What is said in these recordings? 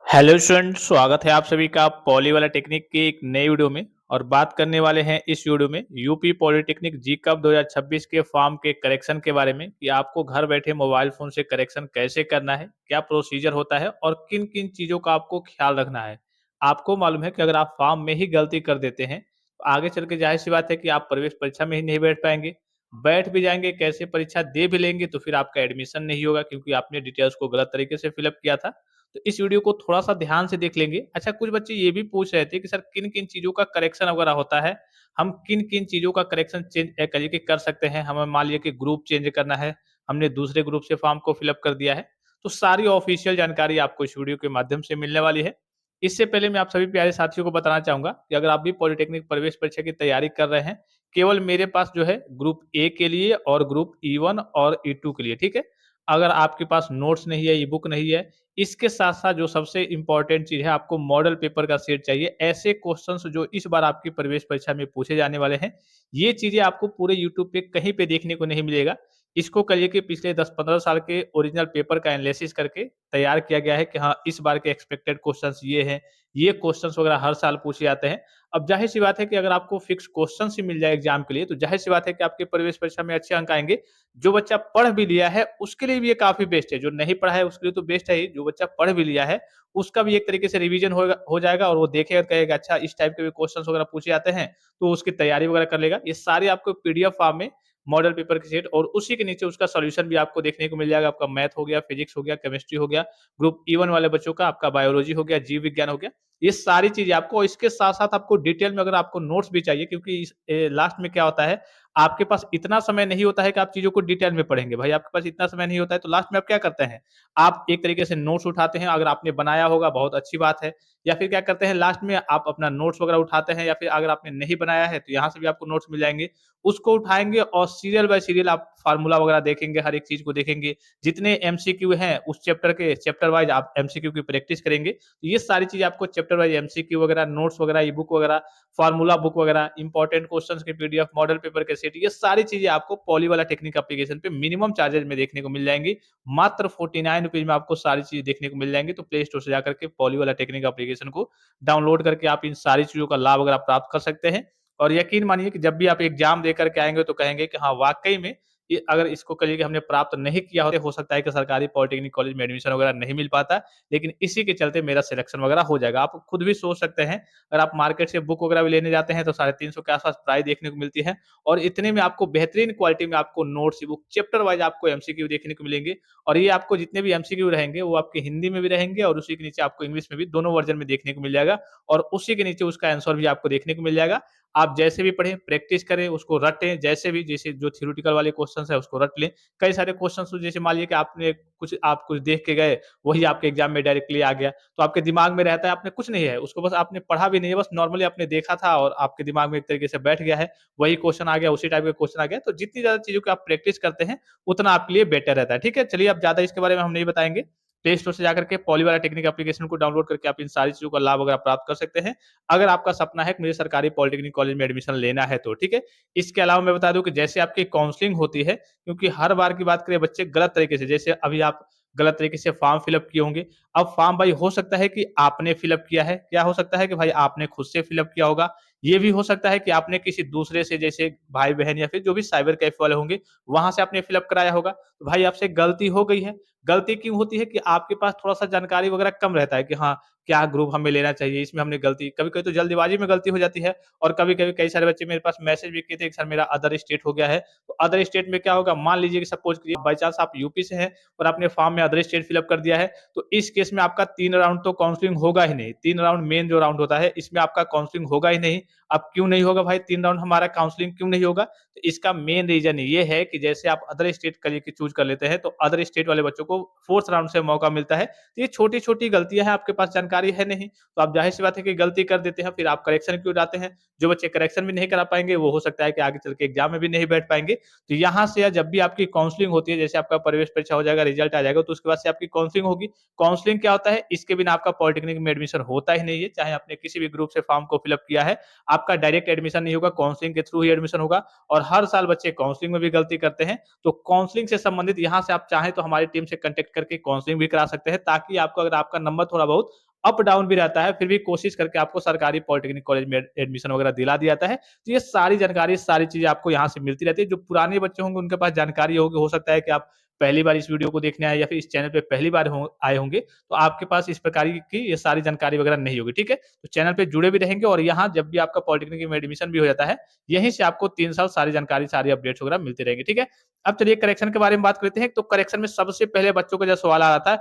Hello student, स्वागत है आप सभी का पॉली वाला टेक्निक की एक नई वीडियो में। और बात करने वाले हैं इस वीडियो में यूपी पॉलिटेक्निक जी कप 2026 के फॉर्म के करेक्शन के बारे में कि आपको घर बैठे मोबाइल फोन से करेक्शन कैसे करना है, क्या प्रोसीजर होता है और किन किन चीज़ों का आपको ख्याल रखना है। आपको मालूम है कि अगर आप फॉर्म में ही गलती कर देते हैं तो आगे चल के जाहिर सी बात है कि आप प्रवेश परीक्षा में ही नहीं बैठ पाएंगे। बैठ भी जाएंगे कैसे, परीक्षा दे भी लेंगे तो फिर आपका एडमिशन नहीं होगा क्योंकि आपने डिटेल्स को गलत तरीके से फिलअप किया था। तो इस वीडियो को थोड़ा-सा ध्यान से देख लेंगे। अच्छा, कुछ बच्चे ये भी पूछ रहे थे कि सर किन-किन चीज़ों का करेक्शन वगैरह होता है? हम किन-किन चीज़ों का करेक्शन चेंज करिए कि कर सकते हैं? हमें मान लिया कि ग्रुप चेंज करना है, हमने दूसरे ग्रुप से फॉर्म को फिल अप कर दिया है, तो सारी ऑफ़िशियल जानकारी आपको इस वीडियो के माध्यम से मिलने वाली है। इससे पहले मैं आप सभी प्यारे साथियों को बताना चाहूँगा कि अगर आप भी पॉलिटेक्निक प्रवेश परीक्षा की तैयारी कर रहे हैं, केवल मेरे पास जो है ग्रुप ए के लिए और ग्रुप ई1 और ई2 के लिए, ठीक है? अगर आपके पास नोट्स नहीं है, ई-बुक नहीं है, इसके साथ-साथ जो सबसे इम्पोर्टेंट चीज़ है, आपको मॉडल पेपर का सेट चाहिए। ऐसे क्वेश्चन्स जो इस बार आपकी प्रवेश परीक्षा में पूछे जाने वाले हैं, ये चीज़ें आपको पूरे यूट्यूब पे कहीं पे देखने को नहीं मिलेगा। इसको कहिए कि पिछले 10-15 साल के ओरिजिनल पेपर का एनालिसिस करके तैयार किया गया है कि हाँ, इस बार के एक्सपेक्टेड क्वेश्चन्स ये हैं, ये क्वेश्चन्स वगैरह हर साल पूछे जाते हैं। अब ज़ाहिर-सी बात है कि अगर आपको फिक्स क्वेश्चन्स ही मिल जाए एग्ज़ाम के लिए, तो ज़ाहिर-सी बात है कि आपके प्रवेश परीक्षा में अच्छे अंक आएँगे। जो बच्चा पढ़ भी लिया है, उसके लिए भी ये काफ़ी बेस्ट है। जो नहीं पढ़ा है, उसके लिए तो बेस्ट है ही। जो बच्चा पढ़ भी लिया है, उसका भी एक तरीके से रिवीजन हो जाएगा और वो देखेगा, कहेगा अच्छा इस टाइप के भी क्वेश्चंस वगैरह पूछे जाते हैं, तो उसकी तैयारी वगैरह कर लेगा। ये सारे आपको पीडीएफ फॉर्म में मॉडल पेपर के सेट और उसी के नीचे उसका सॉल्यूशन भी आपको देखने को मिल जाएगा। आपका मैथ हो गया, फिजिक्स हो गया, केमिस्ट्री हो गया, ग्रुप ई1 वाले बच्चों का आपका बायोलॉजी हो गया, जीव विज्ञान हो गया। ये सारी चीज़ें आपको, और इसके साथ-साथ आपको डिटेल में अगर आपको नोट्स भी चाहिए, क्योंकि लास्ट में क्या होता है, आपके पास इतना समय नहीं होता है कि आप चीज़ों को डिटेल में पढ़ेंगे। भाई आपके पास इतना समय नहीं होता है, तो लास्ट में आप क्या करते हैं, आप एक तरीके से नोट्स उठाते हैं। अगर आपने बनाया होगा बहुत अच्छी बात है, या फिर क्या करते हैं लास्ट में आप अपना नोट्स वगैरह उठाते हैं, या फिर अगर आपने नहीं बनाया है तो यहाँ से भी आपको नोट्स मिल जाएँगे। उसको उठाएँगे और सीरियल बाय सीरियल आप फ़ॉर्मूला वगैरह देखेंगे, हर एक चीज़ को देखेंगे। जितने एमसीक्यू हैं उस चैप्टर के चैप्टर वाइज़ आप एमसीक्यू की प्रैक्टिस करेंगे। तो ये सारी चीज़ें आपको चैप्टर वाइज़ एमसीक्यू वगैरह, नोट्स वगैरह, ई-बुक वगैरह, फ़ॉर्मूला बुक वगैरह, इम्पोर्टेंट क्वेश्चन्स के पीडीएफ, मॉडल पेपर के सेट, ये सारी चीज़ें आपको पॉली वाला टेक्निक एप्लीकेशन पे मिनिमम चार्जेज़ में देखने को मिल जाएँगी। मात्र 49 रुपीज़ में आपको सारी चीज़ें देखने को मिल जाएँगी। तो प्ले स्टोर से जाकर के पॉली वाला टेक्निक एप्लीकेशन को डाउनलोड करके आप इन सारी चीज़ों का लाभ वगैरह प्राप्त कर सकते हैं। और यकीन मानिए कि जब भी आप एग्ज़ाम दे कर के आएँगे तो कहेंगे कि हाँ, वाक़ई में ये अगर इसको कहिए कि हमने प्राप्त नहीं किया हो सकता है कि सरकारी पॉलिटेक्निक कॉलेज में एडमिशन वगैरह नहीं मिल पाता, लेकिन इसी के चलते मेरा सिलेक्शन वगैरह हो जाएगा। आप खुद भी सोच सकते हैं, अगर आप मार्केट से बुक वगैरह भी लेने जाते हैं तो 350 के आस-पास प्राइस देखने को मिलती है, और इतने में आपको बेहतरीन क्वालिटी में आपको नोट्स, बुक, चैप्टर वाइज़ आपको एमसीक्यू देखने को मिलेंगे। और ये आपको जितने भी एमसीक्यू रहेंगे वो आपके हिंदी में भी रहेंगे और उसी के नीचे आपको इंग्लिश में भी, दोनों वर्ज़न में देखने को मिल जाएगा, और उसी के नीचे उसका आंसर भी आपको देखने को मिल जाएगा। आप जैसे भी पढ़ें, प्रैक्टिस करें, उसको रटें, जैसे भी, जैसे जो थ्योरेटिकल वाले क्वेश्चन्स हैं उसको रट लें। कई सारे क्वेश्चन्स तो जैसे मान लीजिए कि आप कुछ देख के गए, वही आपके एग्ज़ाम में डायरेक्टली आ गया, तो आपके दिमाग में रहता है, आपने कुछ नहीं है, उसको बस आपने पढ़ा भी नहीं है, बस नॉर्मली आपने देखा था और आपके दिमाग में एक तरीके से बैठ गया है, वही क्वेश्चन आ गया, उसी टाइप का क्वेश्चन आ गया। तो जितनी ज़्यादा चीज़ों की आप प्रैक्टिस करते हैं, उतना आपके लिए बेटर रहता है, ठीक है? चलिए, अब ज़्यादा इसके बारे में हम नहीं बताएँगे। प्ले स्टोर से जाकर के पॉली वाला टेक्निक एप्लीकेशन को डाउनलोड करके आप इन सारी चीज़ों का लाभ वगैरह प्राप्त कर सकते हैं, अगर आपका सपना है कि मुझे सरकारी पॉलिटेक्निक कॉलेज में एडमिशन लेना है तो, ठीक है? इसके अलावा मैं बता दूँ कि जैसे आपकी काउंसलिंग होती है, क्योंकि हर बार की बात करें बच्चे गलत तरीके से, जैसे अभी आप गलत तरीके से फॉर्म फिल अप किए होंगे। अब फॉर्म भाई हो सकता है कि आपने फिल अप किया है, क्या हो सकता है कि भाई आपने खुद से फिल अप किया होगा, ये भी हो सकता है कि आपने किसी दूसरे से, जैसे भाई-बहन या फिर जो भी साइबर कैफ़े वाले होंगे, वहाँ से आपने फिल अप कराया होगा। तो भाई आपसे गलती हो गई है। गलती क्यों होती है कि आपके पास थोड़ा-सा जानकारी वगैरह कम रहता है कि हाँ, क्या ग्रुप हमें लेना चाहिए, इसमें हमने गलती, कभी-कभी तो जल्दीबाज़ी में गलती हो जाती है, और कभी-कभी कई सारे बच्चे मेरे पास मैसेज भी किए थे कि सर मेरा अदर स्टेट हो गया है। तो अदर स्टेट में क्या होगा, मान लीजिए कि सपोज़ करिए बाय चांस आप यूपी से हैं और आपने फॉर्म में अदर स्टेट फिल अप कर दिया है, तो इस केस में आपका 3 राउंड तो काउंसलिंग होगा ही नहीं। 3 राउंड मेन जो राउंड होता है, इसमें आपका काउंसलिंग होगा ही नहीं। अब क्यों नहीं होगा भाई, 3 राउंड हमारा काउंसलिंग क्यों नहीं होगा? तो इसका मेन रीज़न ये है कि जैसे आप अदर स्टेट करिए कि चूज़ कर लेते हैं, तो अदर स्टेट वाले बच्चों को 4th राउंड से मौका मिलता है। तो ये छोटी-छोटी गलतियाँ हैं, आपके पास जानकारी है नहीं, तो आप ज़ाहिर-सी बात है कि गलती कर देते हैं, फिर आप करेक्शन क्यों जाते हैं? जो बच्चे करेक्शन भी नहीं करा पाएँगे, वो हो सकता है कि आगे चल के एग्ज़ाम में भी नहीं बैठ पाएँगे। तो यहाँ से या जब भी आपकी काउंसलिंग होती है, जैसे आपका प्रवेश परीक्षा हो जाएगा, रिजल्ट आ जाएगा, तो उसके बाद से आपकी काउंसलिंग होगी। काउंसलिंग क्या होता है? इसके बिना आपका पॉलिटेक्निक में एडमिशन होता ही नहीं है, चाहे आपने किसी भी ग्रुप से फॉर्म को फिल अप किया है, आपका डायरेक्ट एडमिशन नहीं होगा, काउंसलिंग के थ्रू ही एडमिशन होगा। और हर साल बच्चे काउंसलिंग में भी गलती करते हैं, तो काउंसलिंग से संबंधित यहाँ से आप चाहें तो हमारी टीम से कॉन्टैक्ट करके काउंसलिंग भी करा सकते हैं, ताकि आपको, अगर आपका नंबर थोड़ा बहुत अप डाउन भी रहता है, फिर भी कोशिश करके आपको सरकारी पॉलिटेक्निक कॉलेज में एडमिशन वगैरह दिला दिया जाता है। तो ये सारी जानकारी, सारी चीज़ें आपको यहाँ से मिलती रहती है। जो पुराने बच्चे होंगे उनके पास जानकारी होगी, हो सकता है कि आप पहली बार इस वीडियो को देखने आए या फिर इस चैनल पे पहली बार आए होंगे, तो आपके पास इस प्रकार की ये सारी जानकारी वगैरह नहीं होगी, ठीक है? तो चैनल पे जुड़े भी रहेंगे और यहाँ जब भी आपका पॉलिटेक्निक में एडमिशन भी हो जाता है, यहीं से आपको 3 साल सारी जानकारी, सारी अपडेट्स वगैरह मिलती रहेंगी, ठीक है? अब चलिए करेक्शन के बारे में बात करते हैं। तो करेक्शन में सबसे पहले बच्चों का जो सवाल आ रहा था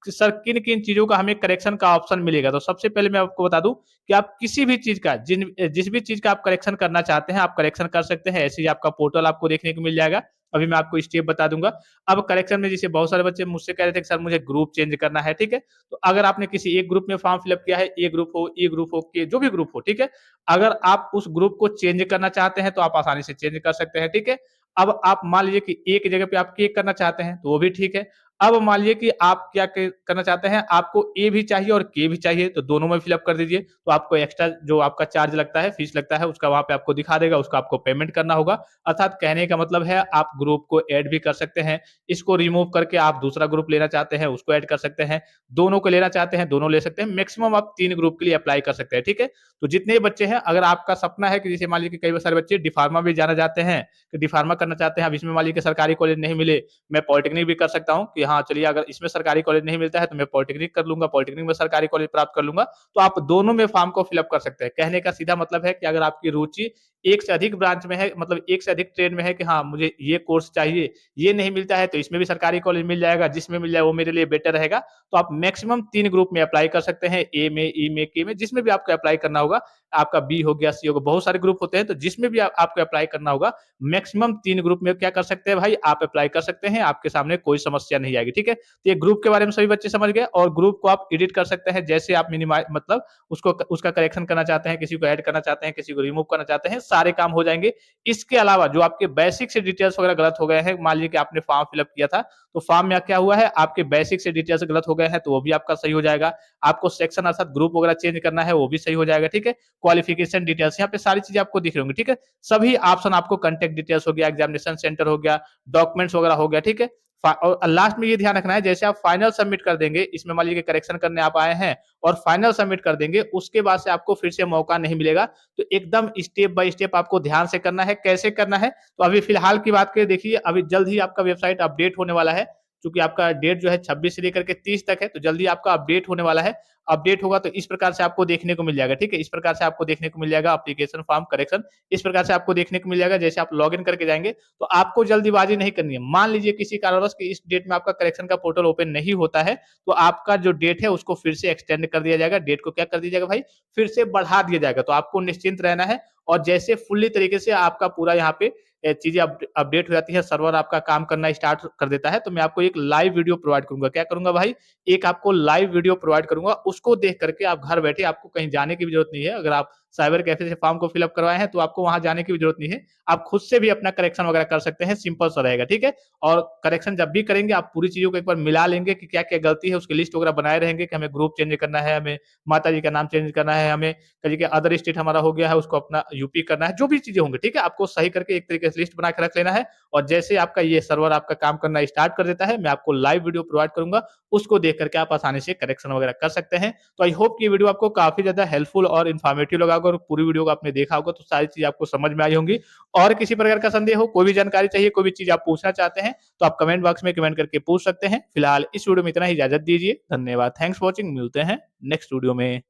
कि सर किन-किन चीज़ों का हमें करेक्शन का ऑप्शन मिलेगा? तो सबसे पहले मैं आपको बता दूँ कि आप किसी भी चीज़ का जिस भी चीज़ का आप करेक्शन करना चाहते हैं, आप करेक्शन कर सकते हैं। ऐसे ही आपका पोर्टल आपको देखने को मिल जाएगा। अभी मैं आपको स्टेप बता दूँगा। अब करेक्शन में जैसे बहुत सारे बच्चे मुझसे कह रहे थे कि सर मुझे ग्रुप चेंज करना है, ठीक है? तो अगर आपने किसी एक ग्रुप में फॉर्म फिल अप किया है, ए ग्रुप हो, ई ग्रुप हो, के जो भी ग्रुप हो, ठीक है? अगर आप उस ग्रुप को चेंज करना चाहते हैं, तो आप आसानी से चेंज कर सकते हैं, ठीक है? अब आप मान लीजिए कि ए की जगह पे आप के करना चाहते हैं, तो वो भी ठीक है। अब मान लीजिए कि आप क्या करना चाहते हैं, आपको ए भी चाहिए और के भी चाहिए, तो दोनों में फिल अप कर दीजिए। तो आपको एक्स्ट्रा जो आपका चार्ज लगता है, फीस लगता है, उसका वहाँ पे आपको दिखा देगा, उसका आपको पेमेंट करना होगा। अर्थात कहने का मतलब है आप ग्रुप को ऐड भी कर सकते हैं, इसको रिमूव करके आप दूसरा ग्रुप लेना चाहते हैं, उसको ऐड कर सकते हैं, दोनों को लेना चाहते हैं, दोनों ले सकते हैं। मैक्सिमम आप 3 ग्रुप के लिए अप्लाई कर सकते हैं, ठीक है? तो जितने बच्चे हैं, अगर आपका सपना है कि जैसे मान लीजिए कि कई सारे बच्चे डी-फार्मा भी जाना चाहते हैं, कि डी-फार्मा करना चाहते हैं, अब इसमें मान लीजिए कि सरकारी कॉलेज नहीं मिले, मैं पॉलिटेक्निक भी कर सकता हूँ कि हाँ, चलिए अगर इसमें सरकारी कॉलेज नहीं मिलता है तो मैं पॉलिटेक्निक कर लूँगा, पॉलिटेक्निक में सरकारी कॉलेज प्राप्त कर लूँगा, तो आप दोनों में फॉर्म को फिल अप कर सकते हैं। कहने का सीधा मतलब है कि अगर आपकी रुचि एक से अधिक ब्रांच में है, मतलब एक से अधिक ट्रेड में है कि हाँ, मुझे ये कोर्स चाहिए, ये नहीं मिलता है तो इसमें भी सरकारी कॉलेज मिल जाएगा, जिसमें मिल जाए वो मेरे लिए बेटर रहेगा। तो आप मैक्सिमम 3 ग्रुप में अप्लाई कर सकते हैं, ए में, ई में, के में, जिसमें भी आपको अप्लाई करना होगा। आपका बी हो गया, सी हो गया, बहुत सारे ग्रुप होते हैं, तो जिसमें भी आपको अप्लाई करना होगा, मैक्सिमम 3 ग्रुप में क्या कर सकते हैं भाई, आप अप्लाई कर सकते हैं, आपके सामने कोई समस्या नहीं आएगी, ठीक है? तो ये ग्रुप के बारे में सभी बच्चे समझ गए और ग्रुप को आप एडिट कर सकते हैं, जैसे आप मतलब उसको उसका करेक्शन करना चाहते हैं, किसी को ऐड करना चाहते हैं, किसी को रिमूव करना चाहते हैं, सारे काम हो जाएँगे। इसके अलावा जो आपके बेसिक से डिटेल्स वगैरह गलत हो गए हैं, मान लीजिए कि आपने फॉर्म फिल अप किया था, तो फॉर्म में क्या हुआ है, आपके बेसिक से डिटेल्स गलत हो गए हैं, तो वो भी आपका सही हो जाएगा। आपको सेक्शन अर्थात ग्रुप वगैरह चेंज करना है, वो भी सही हो जाएगा, ठीक है? क्वालिफिकेशन डिटेल्स यहाँ पे सारी चीज़ें आपको दिख रही होंगी, ठीक है? सभी ऑप्शन आपको कॉन्टैक्ट डिटेल्स हो गया, एग्जामिनेशन सेंटर हो गया, डॉक्यूमेंट्स वगैरह हो गया, ठीक है? और लास्ट में ये ध्यान रखना है, जैसे आप फाइनल सबमिट कर देंगे, इसमें मान लीजिए करेक्शन करने आप आए हैं और फाइनल सबमिट कर देंगे, उसके बाद से आपको फिर से मौका नहीं मिलेगा। तो एकदम स्टेप बाय स्टेप आपको ध्यान से करना है। कैसे करना है? तो अभी फिलहाल की बात करें, देखिए अभी जल्द ही आपका वेबसाइट अपडेट होने वाला है, चूँकि आपका डेट जो है 26 से लेकर के 30 तक है, तो जल्दी आपका अपडेट होने वाला है। अपडेट होगा तो इस प्रकार से आपको देखने को मिल जाएगा, ठीक है? इस प्रकार से आपको देखने को मिल जाएगा एप्लीकेशन फॉर्म करेक्शन, इस प्रकार से आपको देखने को मिल जाएगा। जैसे आप लॉगिन करके जाएँगे, तो आपको जल्दीबाज़ी नहीं करनी है। मान लीजिए किसी कारणवश कि इस डेट में आपका करेक्शन का पोर्टल ओपन नहीं होता है, तो आपका जो डेट है उसको फिर से एक्सटेंड कर दिया जाएगा। डेट को क्या कर दिया जाएगा भाई? फिर से बढ़ा दिया जाएगा। तो आपको निश्चिंत रहना है और जैसे फुल्ली तरीके से आपका पूरा यहाँ पे चीज़ें अपडेट हो जाती है, सर्वर आपका काम करना स्टार्ट कर देता है, तो मैं आपको एक लाइव वीडियो प्रोवाइड करूँगा। क्या करूँगा भाई? एक आपको लाइव वीडियो प्रोवाइड करूँगा, उसको देख करके आप घर बैठे, आपको कहीं जाने की भी ज़रूरत नहीं है। अगर आप साइबर कैफ़े से फॉर्म को फिल अप करवाए हैं, तो आपको वहाँ जाने की भी ज़रूरत नहीं है। आप खुद से भी अपना करेक्शन वगैरह कर सकते हैं, सिंपल सा रहेगा, ठीक है? और करेक्शन जब भी करेंगे, आप पूरी चीज़ों को एक बार मिला लेंगे कि क्या-क्या गलती है, उसकी लिस्ट वगैरह बनाए रहेंगे कि हमें ग्रुप चेंज करना है, हमें माताजी का नाम चेंज करना है, हमें कहिए कि अदर स्टेट हमारा हो गया है, उसको अपना यूपी करना है, जो भी चीज़ें होंगी, ठीक है? आपको सही करके एक तरीके से लिस्ट बना के रख लेना है और जैसे आपका ये सर्वर आपका काम करना स्टार्ट कर देता है, मैं आपको लाइव वीडियो प्रोवाइड करूँगा, उसको देख करके आप आसानी से करेक्शन वगैरह कर सकते हैं। तो आई होप कि ये वीडियो आपको काफ़ी ज़्यादा हेल्पफुल और इन्फॉर्मेटिव लगा होगा और पूरी वीडियो को आपने देखा होगा, तो सारी चीज़ आपको समझ में आई होंगी। और किसी प्रकार का संदेह हो, कोई भी जानकारी चाहिए, कोई भी चीज़ आप पूछना चाहते हैं, तो आप कमेंट बॉक्स में कमेंट करके पूछ सकते हैं। फिलहाल इस वीडियो में इतना ही, इजाज़त दीजिए। धन्यवाद। Thanks for watching. मिलते हैं नेक्स्ट वीडियो में।